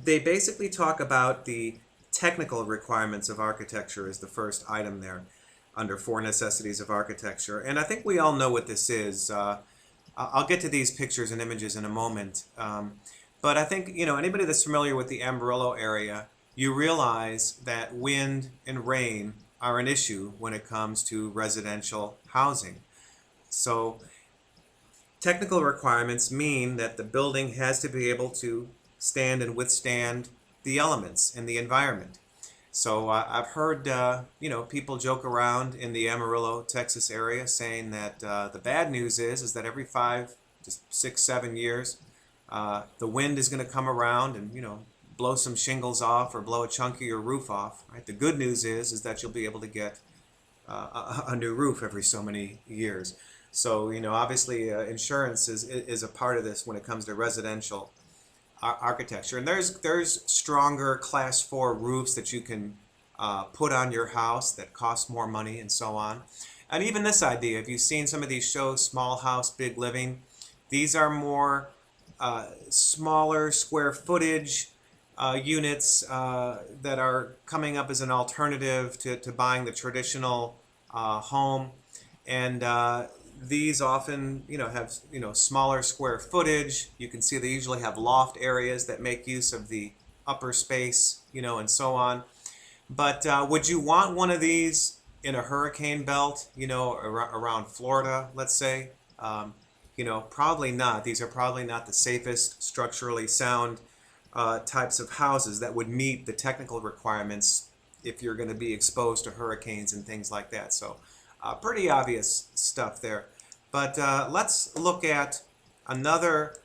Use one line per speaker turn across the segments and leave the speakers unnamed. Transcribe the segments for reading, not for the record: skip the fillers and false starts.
they basically talk about the technical requirements of architecture as the first item there under four necessities of architecture. And I think we all know what this is. I'll get to these pictures and images in a moment. But I think, anybody that's familiar with the Amarillo area, you realize that wind and rain are an issue when it comes to residential housing. So technical requirements mean that the building has to be able to stand and withstand the elements in the environment. So I've heard people joke around in the Amarillo, Texas area saying that the bad news is that every 5 to 6, 7 years the wind is going to come around and blow some shingles off or blow a chunk of your roof off. Right? The good news is that you'll be able to get a new roof every so many years. So obviously insurance is a part of this when it comes to residential architecture. And there's stronger class 4 roofs that you can put on your house that cost more money and so on. And even this idea, if you've seen some of these shows, Small House, Big Living, these are more smaller square footage units that are coming up as an alternative to buying the traditional home. And these often, have, smaller square footage. You can see they usually have loft areas that make use of the upper space, and so on. But would you want one of these in a hurricane belt, around Florida, let's say? Probably not. These are probably not the safest, structurally sound types of houses that would meet the technical requirements if you're going to be exposed to hurricanes and things like that. So pretty obvious stuff there. But let's look at another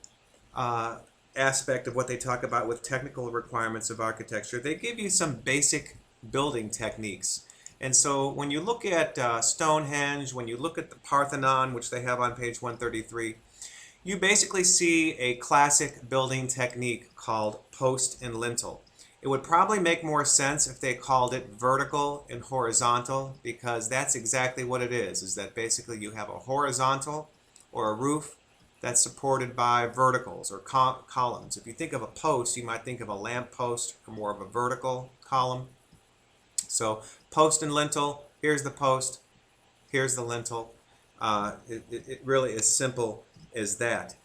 aspect of what they talk about with technical requirements of architecture. They give you some basic building techniques. And so when you look at Stonehenge, when you look at the Parthenon, which they have on page 133, you basically see a classic building technique called post and lintel. It would probably make more sense if they called it vertical and horizontal, because that's exactly what it is that basically you have a horizontal or a roof that's supported by verticals or columns. If you think of a post, you might think of a lamp post or more of a vertical column. So post and lintel, here's the post, here's the lintel. It really is simple as that.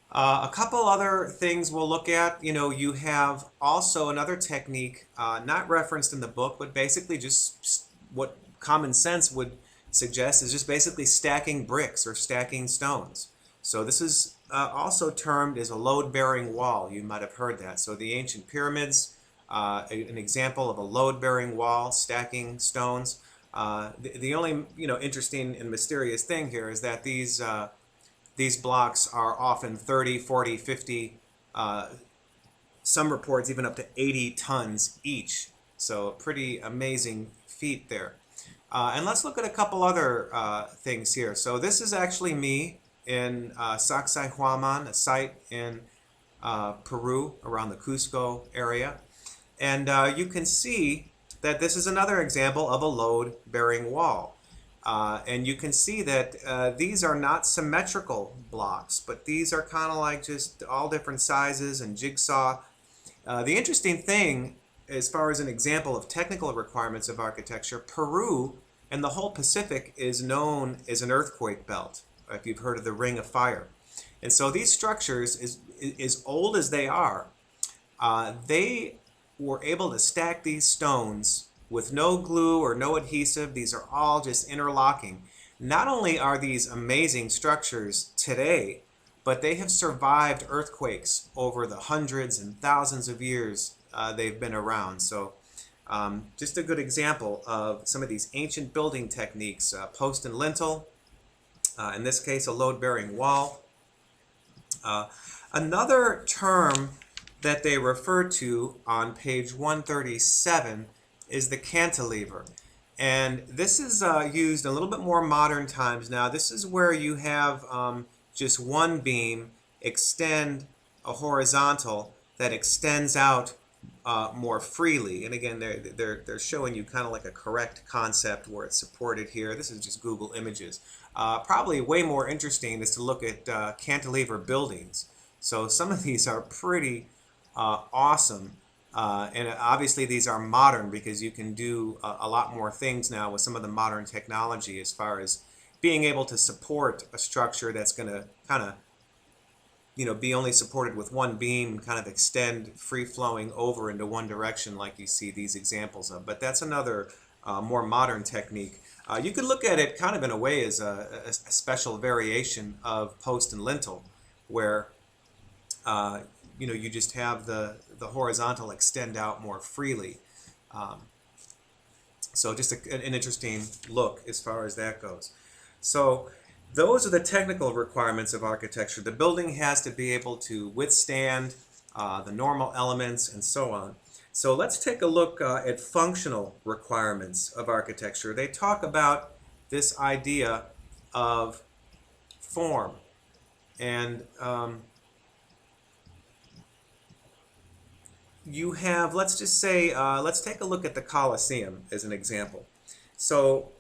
A couple other things we'll look at. You have also another technique, not referenced in the book, but basically just what common sense would suggest is just basically stacking bricks or stacking stones. So this is also termed as a load-bearing wall. You might have heard that. So the ancient pyramids, an example of a load-bearing wall, stacking stones. The only interesting and mysterious thing here is that these blocks are often 30, 40, 50, some reports even up to 80 tons each. So a pretty amazing feat there. And let's look at a couple other things here. So this is actually me in Sacsayhuaman, a site in Peru around the Cusco area. And you can see that this is another example of a load-bearing wall. And you can see that these are not symmetrical blocks, but these are kind of like just all different sizes and jigsaw. The interesting thing, as far as an example of technical requirements of architecture, Peru and the whole Pacific is known as an earthquake belt, if you've heard of the Ring of Fire. And so these structures, as old as they are, they were able to stack these stones with no glue or no adhesive. These are all just interlocking. Not only are these amazing structures today, but they have survived earthquakes over the hundreds and thousands of years they've been around. So just a good example of some of these ancient building techniques, post and lintel, in this case a load-bearing wall. Another term that they refer to on page 137 is the cantilever. And this is used a little bit more modern times now. This is where you have just one beam extend a horizontal that extends out more freely. And again, they're showing you kind of like a correct concept where it's supported here. This is just Google Images. Probably way more interesting is to look at cantilever buildings. So some of these are pretty awesome. And obviously these are modern because you can do a lot more things now with some of the modern technology as far as being able to support a structure that's going to kind of, be only supported with one beam, kind of extend free flowing over into one direction like you see these examples of. But that's another more modern technique. You could look at it kind of in a way as a special variation of post and lintel, where uh, you just have the horizontal extend out more freely. Um, so just an interesting look as far as that goes. So those are the technical requirements of architecture. The building has to be able to withstand the normal elements and so on. So let's take a look at functional requirements of architecture. They talk about this idea of form. And you have, let's just say, let's take a look at the Colosseum as an example. So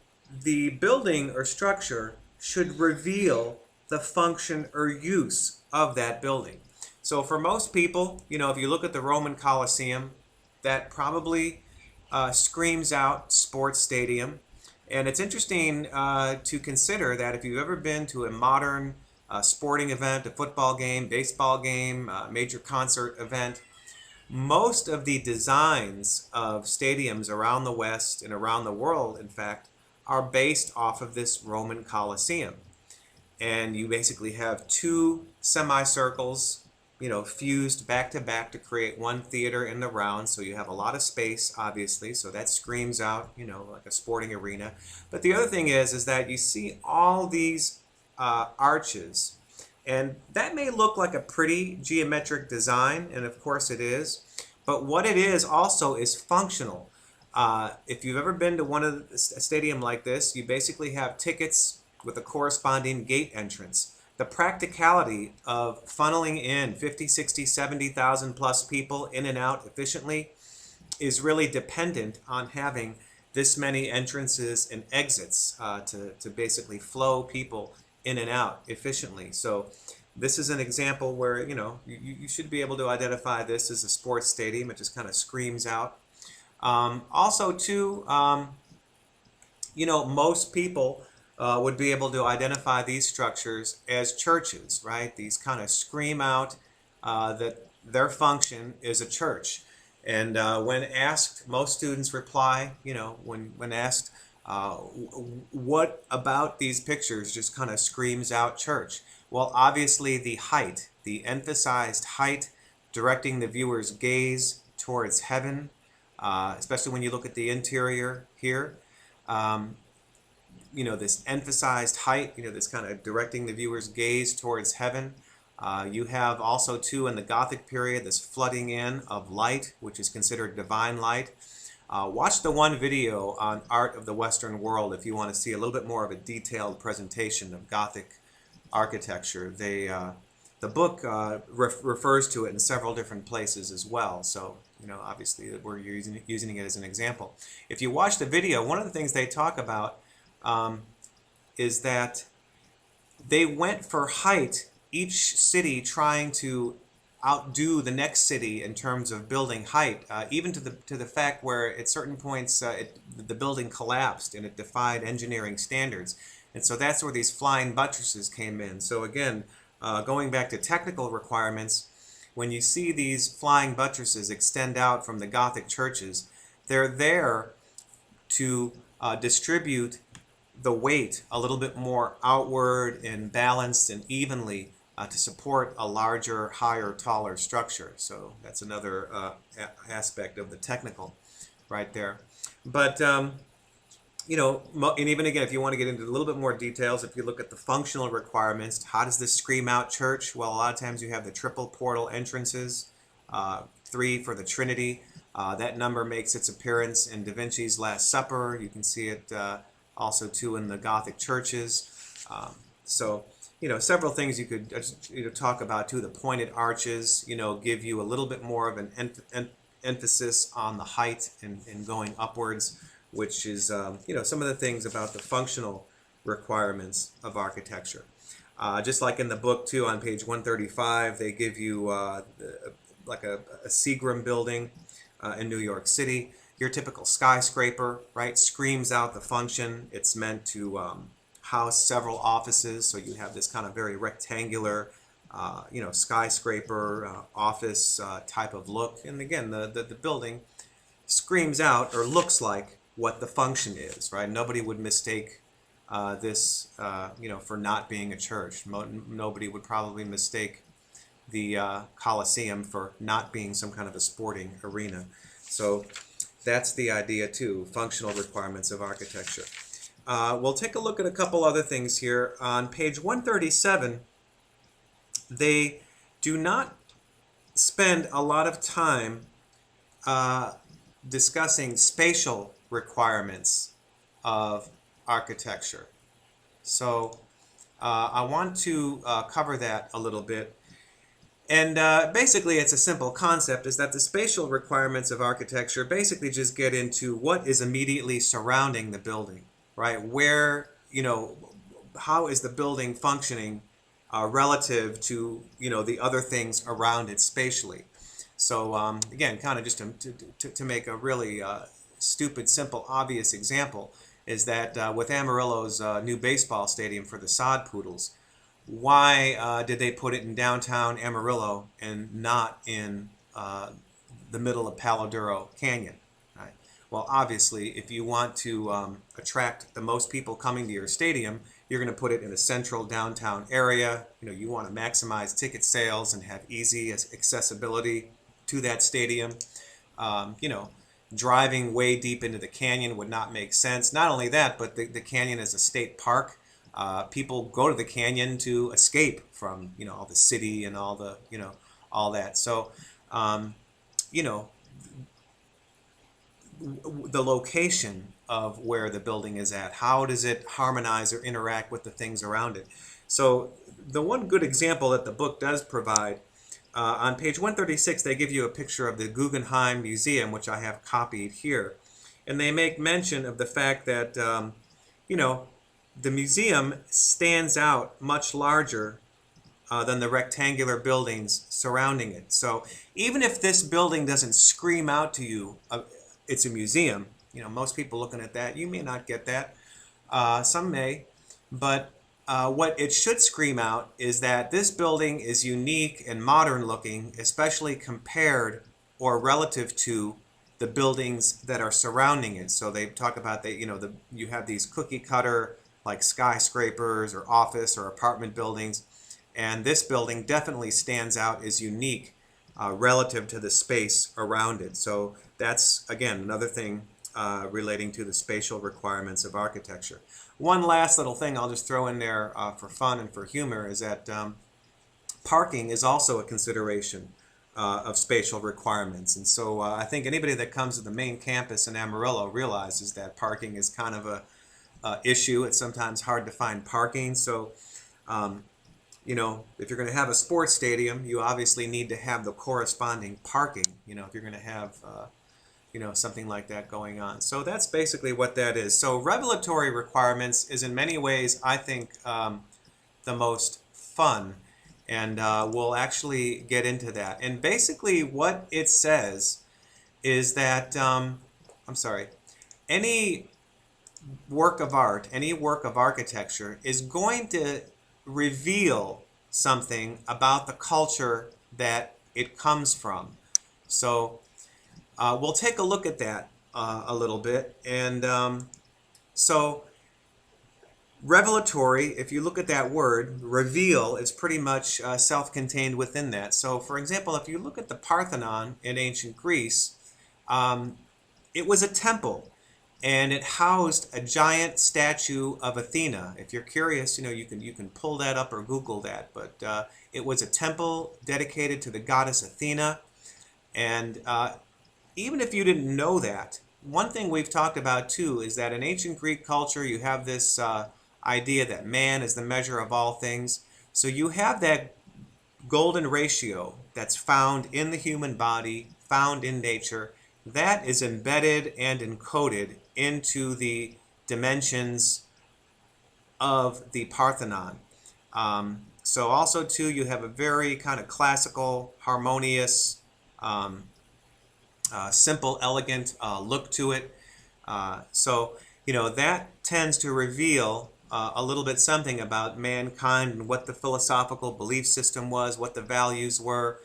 the building or structure should reveal the function or use of that building. So for most people, if you look at the Roman Colosseum, that probably screams out sports stadium. And it's interesting to consider that if you've ever been to a modern sporting event, a football game, baseball game, major concert event, most of the designs of stadiums around the West and around the world, in fact, are based off of this Roman Colosseum. And you basically have two semicircles, fused back to back to create one theater in the round. So you have a lot of space, obviously. So that screams out, like a sporting arena. But the other thing is that you see all these arches. And that may look like a pretty geometric design, and of course it is. But what it is also is functional. If you've ever been to a stadium like this, you basically have tickets with a corresponding gate entrance. The practicality of funneling in 50, 60, 70,000 plus people in and out efficiently is really dependent on having this many entrances and exits to basically flow people in and out efficiently. So this is an example where you should be able to identify this as a sports stadium. It just kind of screams out. Also too, most people would be able to identify these structures as churches, right? These kind of scream out that their function is a church. And when asked, most students reply, when asked, what about these pictures just kind of screams out church? Well, obviously the height, the emphasized height, directing the viewer's gaze towards heaven, especially when you look at the interior here. This emphasized height, this kind of directing the viewer's gaze towards heaven. You have also, too, in the Gothic period, this flooding in of light, which is considered divine light. Watch the one video on Art of the Western World if you want to see a little bit more of a detailed presentation of Gothic architecture. The book refers to it in several different places as well. So, obviously we're using it as an example. If you watch the video, one of the things they talk about is that they went for height, each city trying to outdo the next city in terms of building height, even to the fact where at certain points the building collapsed and it defied engineering standards. And so that's where these flying buttresses came in. So again, going back to technical requirements, when you see these flying buttresses extend out from the Gothic churches, they're there to distribute the weight a little bit more outward and balanced and evenly to support a larger, higher, taller structure. So that's another aspect of the technical right there. But, and even again, if you want to get into a little bit more details, if you look at the functional requirements, how does this scream out church? Well, a lot of times you have the triple portal entrances, 3 for the Trinity. That number makes its appearance in Da Vinci's Last Supper. You can see it also too in the Gothic churches. So several things you could talk about too. The pointed arches, give you a little bit more of an emphasis on the height and going upwards, which is some of the things about the functional requirements of architecture. Just like in the book too, on page 135, they give you like a Seagram building in New York City. Your typical skyscraper, right, screams out the function. It's meant to house several offices, so you have this kind of very rectangular, skyscraper office type of look. And again, the building screams out or looks like what the function is, right? Nobody would mistake this, for not being a church. Nobody would probably mistake the Colosseum for not being some kind of a sporting arena. So that's the idea too, functional requirements of architecture. We'll take a look at a couple other things here. On page 137, they do not spend a lot of time discussing spatial requirements of architecture. So I want to cover that a little bit. And basically it's a simple concept, is that the spatial requirements of architecture basically just get into what is immediately surrounding the building, right? Where, how is the building functioning relative to, the other things around it spatially. So again, kind of just to make a really stupid, simple, obvious example, is that with Amarillo's new baseball stadium for the Sod Poodles, why did they put it in downtown Amarillo and not in the middle of Palo Duro Canyon? Right? Well, obviously, if you want to attract the most people coming to your stadium, you're going to put it in a central downtown area. You want to maximize ticket sales and have easy accessibility to that stadium. Driving way deep into the canyon would not make sense. Not only that, but the canyon is a state park. People go to the canyon to escape from, all the city and all the, all that. So, the location of where the building is at, how does it harmonize or interact with the things around it? So the one good example that the book does provide, on page 136, they give you a picture of the Guggenheim Museum, which I have copied here. And they make mention of the fact that, the museum stands out much larger than the rectangular buildings surrounding it. So even if this building doesn't scream out to you, it's a museum, most people looking at that, you may not get that. Some may. But what it should scream out is that this building is unique and modern looking, especially compared or relative to the buildings that are surrounding it. So they talk about that, you have these cookie cutter like skyscrapers or office or apartment buildings, and this building definitely stands out as unique relative to the space around it. So that's, again, another thing relating to the spatial requirements of architecture. One last little thing I'll just throw in there for fun and for humor is that parking is also a consideration of spatial requirements. And so I think anybody that comes to the main campus in Amarillo realizes that parking is kind of a issue. It's sometimes hard to find parking. So, if you're going to have a sports stadium, you obviously need to have the corresponding parking, if you're going to have something like that going on. So that's basically what that is. So revelatory requirements is in many ways, I think, the most fun. And we'll actually get into that. And basically what it says is that, any work of art, any work of architecture is going to reveal something about the culture that it comes from. So we'll take a look at that a little bit. And so revelatory, if you look at that word, reveal, is pretty much self-contained within that. So for example, if you look at the Parthenon in ancient Greece, it was a temple. And it housed a giant statue of Athena. If you're curious, you can pull that up or Google that. But it was a temple dedicated to the goddess Athena. And even if you didn't know that, one thing we've talked about too is that in ancient Greek culture, you have this idea that man is the measure of all things. So you have that golden ratio that's found in the human body, found in nature, that is embedded and encoded into the dimensions of the Parthenon. So also too, you have a very kind of classical, harmonious simple, elegant look to it. So, that tends to reveal a little bit something about mankind and what the philosophical belief system was, what the values were,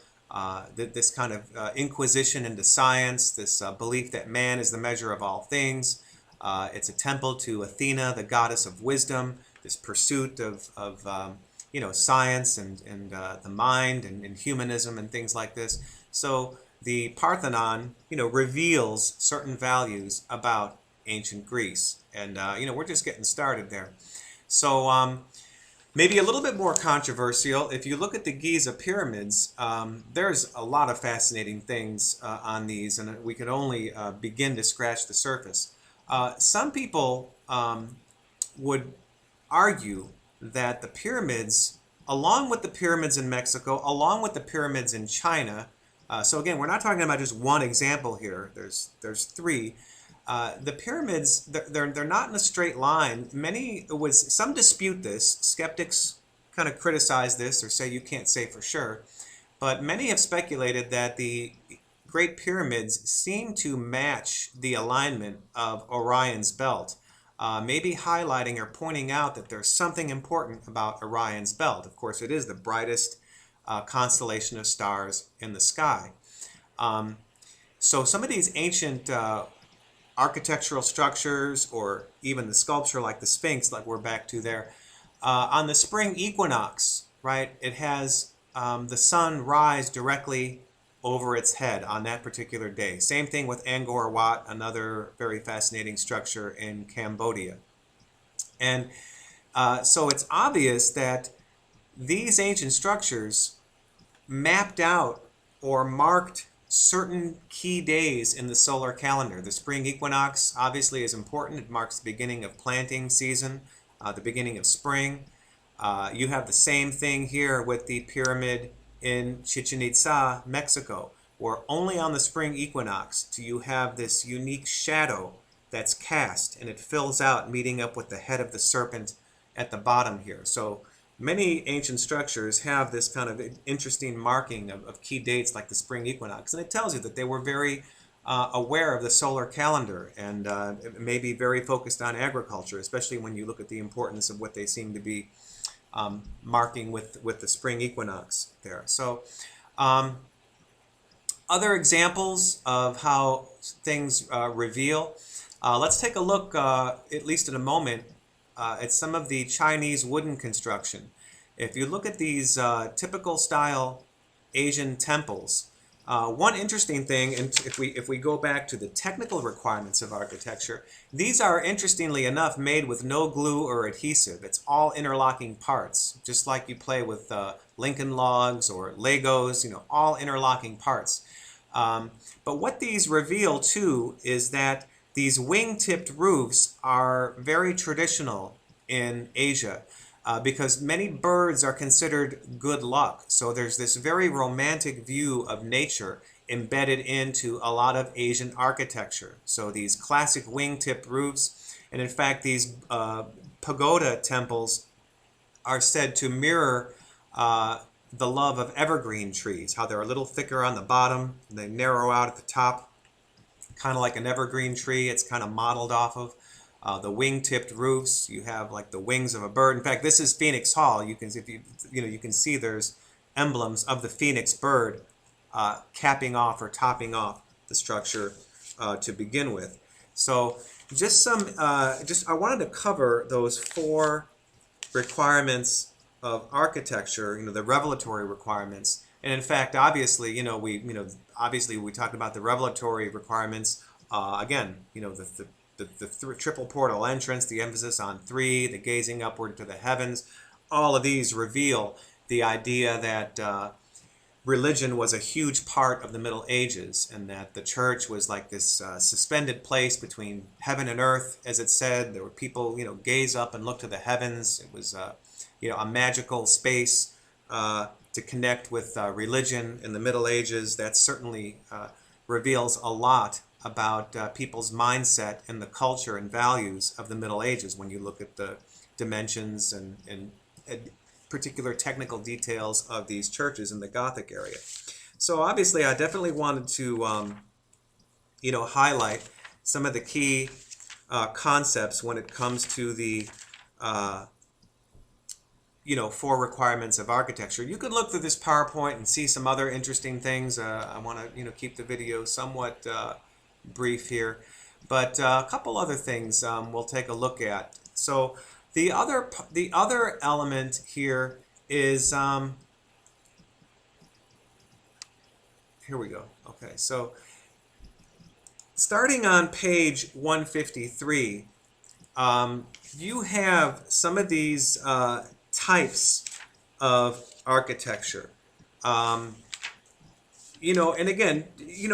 this kind of inquisition into science, this belief that man is the measure of all things. It's a temple to Athena, the goddess of wisdom, this pursuit of science and the mind and humanism and things like this. So the Parthenon, reveals certain values about ancient Greece. And, we're just getting started there. So maybe a little bit more controversial. If you look at the Giza pyramids, there's a lot of fascinating things on these, and we could only begin to scratch the surface. Some people would argue that the pyramids, along with the pyramids in Mexico, along with the pyramids in China, so again, we're not talking about just one example here. There's three. The pyramids, they're not in a straight line. Some dispute this. Skeptics kind of criticize this or say you can't say for sure. But many have speculated that the Great Pyramids seem to match the alignment of Orion's belt, maybe highlighting or pointing out that there's something important about Orion's belt. Of course, it is the brightest constellation of stars in the sky. So some of these ancient architectural structures, or even the sculpture like the Sphinx, like we're back to there, on the spring equinox, right, it has the sun rise directly over its head on that particular day. Same thing with Angkor Wat, another very fascinating structure in Cambodia. And so it's obvious that these ancient structures mapped out or marked certain key days in the solar calendar. The spring equinox obviously is important. It marks the beginning of planting season, the beginning of spring. You have the same thing here with the pyramid in Chichen Itza, Mexico, where only on the spring equinox do you have this unique shadow that's cast, and it fills out, meeting up with the head of the serpent at the bottom here. So many ancient structures have this kind of interesting marking of key dates like the spring equinox, and it tells you that they were very aware of the solar calendar and maybe very focused on agriculture, especially when you look at the importance of what they seem to be marking with the spring equinox there. So other examples of how things reveal. Let's take a look, at least in a moment, at some of the Chinese wooden construction. If you look at these typical style Asian temples, one interesting thing, and if we go back to the technical requirements of architecture, these are, interestingly enough, made with no glue or adhesive. It's all interlocking parts, just like you play with Lincoln Logs or Legos, all interlocking parts. But what these reveal too is that these wing-tipped roofs are very traditional in Asia. Because many birds are considered good luck. So there's this very romantic view of nature embedded into a lot of Asian architecture. So these classic wing-tipped roofs, and in fact these pagoda temples are said to mirror the love of evergreen trees, how they're a little thicker on the bottom, and they narrow out at the top, kind of like an evergreen tree. It's kind of modeled off of. The wing-tipped roofs, you have like the wings of a bird. In fact, this is Phoenix Hall. You can, if you can see there's emblems of the phoenix bird capping off or topping off the structure to begin with. So I wanted to cover those four requirements of architecture. The revelatory requirements. And in fact, obviously, we talked about the revelatory requirements. Again, the triple portal entrance, the emphasis on three, the gazing upward to the heavens, all of these reveal the idea that religion was a huge part of the Middle Ages, and that the church was like this suspended place between heaven and earth, as it said. There were people, gaze up and look to the heavens. It was, a magical space to connect with religion in the Middle Ages. That certainly reveals a lot about people's mindset and the culture and values of the Middle Ages when you look at the dimensions and particular technical details of these churches in the Gothic area. So obviously I definitely wanted to highlight some of the key concepts when it comes to the uh, 4 requirements of architecture. You could look through this PowerPoint and see some other interesting things. I want to keep the video somewhat brief here, but a couple other things we'll take a look at. So the other element here is here we go. Okay, so starting on page 153, you have some of these types of architecture. And again,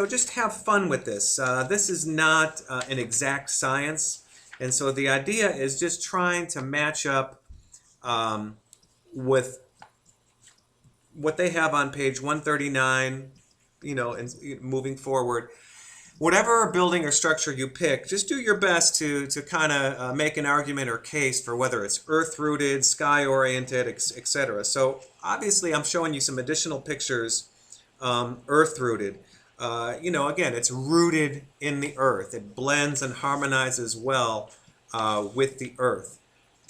just have fun with this. This is not an exact science, and so the idea is just trying to match up with what they have on page 139, and moving forward. Whatever building or structure you pick, just do your best to kind of make an argument or case for whether it's earth-rooted, sky-oriented, etc. So obviously I'm showing you some additional pictures, earth-rooted. Again, it's rooted in the earth. It blends and harmonizes well with the earth,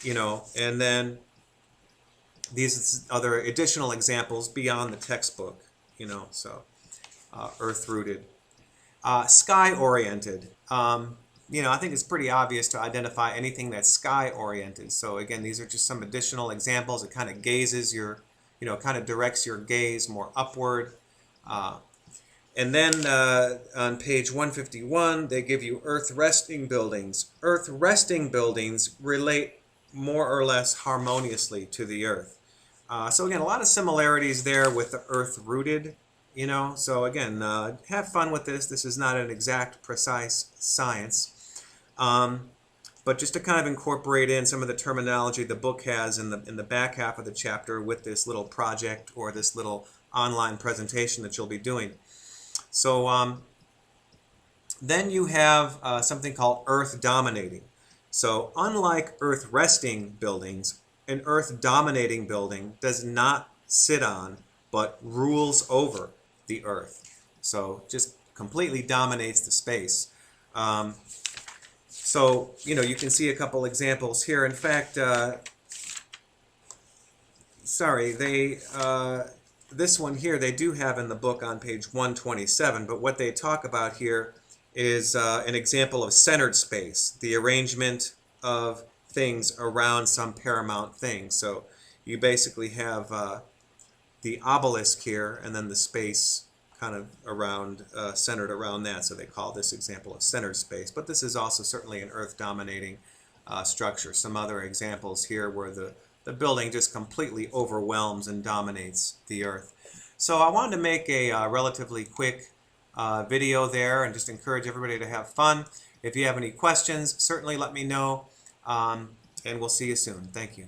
and then these other additional examples beyond the textbook, so earth-rooted. Sky-oriented. I think it's pretty obvious to identify anything that's sky-oriented. So again, these are just some additional examples. It kind of gazes your, kind of directs your gaze more upward. And then on page 151, they give you earth-resting buildings. Earth-resting buildings relate more or less harmoniously to the earth. So again, a lot of similarities there with the earth-rooted. So again, have fun with this. This is not an exact, precise science, but just to kind of incorporate in some of the terminology the book has in the back half of the chapter with this little project or this little online presentation that you'll be doing. So then you have something called earth dominating. So unlike earth resting buildings, an earth dominating building does not sit on but rules over the earth. So just completely dominates the space. So you can see a couple examples here. In fact, this one here they do have in the book on page 127, but what they talk about here is an example of centered space, the arrangement of things around some paramount thing. So you basically have the obelisk here, and then the space kind of around, centered around that. So they call this example a centered space. But this is also certainly an earth-dominating structure. Some other examples here where the building just completely overwhelms and dominates the earth. So I wanted to make a relatively quick video there and just encourage everybody to have fun. If you have any questions, certainly let me know, and we'll see you soon. Thank you.